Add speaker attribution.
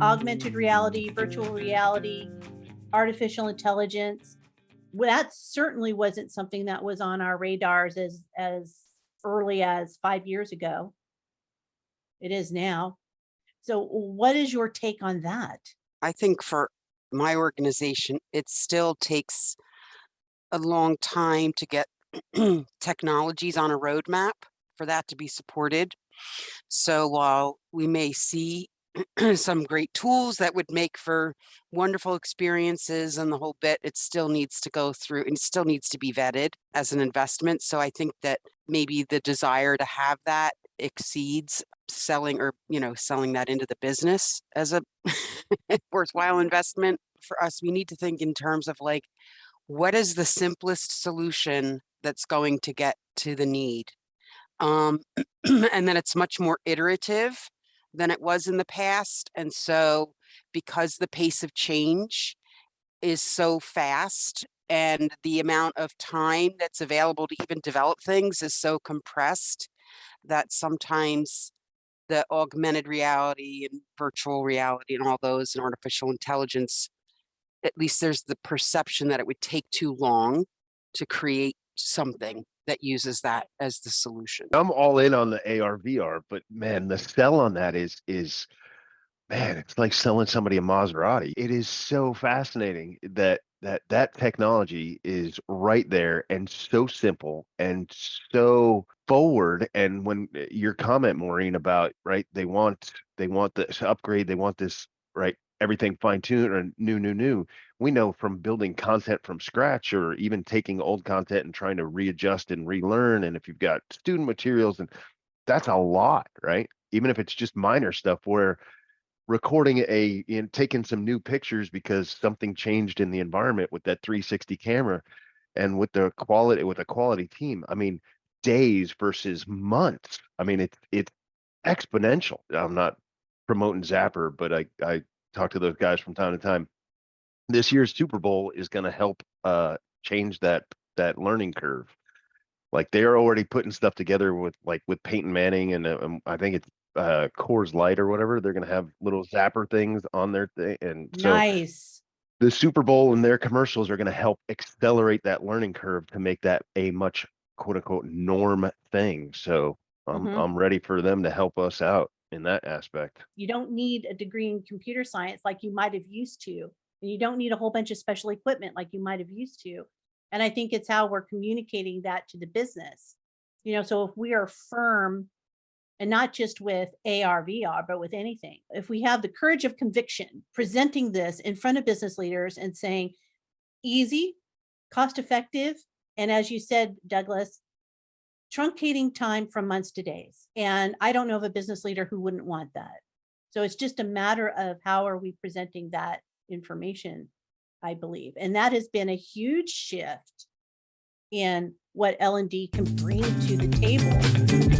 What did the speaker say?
Speaker 1: augmented reality, virtual reality, artificial intelligence. Well, that certainly wasn't something that was on our radars as early as 5 years ago. It is now. So what is your take on that?
Speaker 2: I think for my organization, it still takes a long time to get technologies on a roadmap for that to be supported. So while we may see some great tools that would make for wonderful experiences and the whole bit, it still needs to go through and still needs to be vetted as an investment. So I think that maybe the desire to have that exceeds selling or, selling that into the business as a worthwhile investment. For us, we need to think in terms of like, what is the simplest solution that's going to get to the need? And then it's much more iterative than it was in the past. And so because the pace of change is so fast and the amount of time that's available to even develop things is so compressed, that sometimes the augmented reality and virtual reality and all those and artificial intelligence, at least there's the perception that it would take too long to create something that uses that as the solution.
Speaker 3: I'm all in on the AR VR, but man, the sell on that is man, it's like selling somebody a Maserati. It is so fascinating that technology is right there and so simple and so forward. And when your comment, Maureen, about right, they want this upgrade, they want this right, everything fine-tuned or new. We know from building content from scratch or even taking old content and trying to readjust and relearn. And if you've got student materials, and that's a lot, right? Even if it's just minor stuff where recording taking some new pictures because something changed in the environment with that 360 camera and with a quality team. I mean, days versus months. I mean, it's exponential. I'm not promoting Zapper, but I talk to those guys from time to time. This year's Super Bowl is going to help change that learning curve. Like they're already putting stuff together with Peyton Manning and I think it's Coors Light or whatever. They're going to have little zapper things on their thing. And so
Speaker 1: Nice.
Speaker 3: the Super Bowl and their commercials are going to help accelerate that learning curve to make that a much quote unquote norm thing. So I'm ready for them to help us out in that aspect.
Speaker 1: You don't need a degree in computer science like you might have used to. And you don't need a whole bunch of special equipment like you might have used to. And I think it's how we're communicating that to the business. So if we are firm, and not just with AR, VR, but with anything, if we have the courage of conviction, presenting this in front of business leaders and saying, easy, cost effective, and as you said, Douglas, truncating time from months to days. And I don't know of a business leader who wouldn't want that. So it's just a matter of how are we presenting that information, I believe. And that has been a huge shift in what L&D can bring to the table.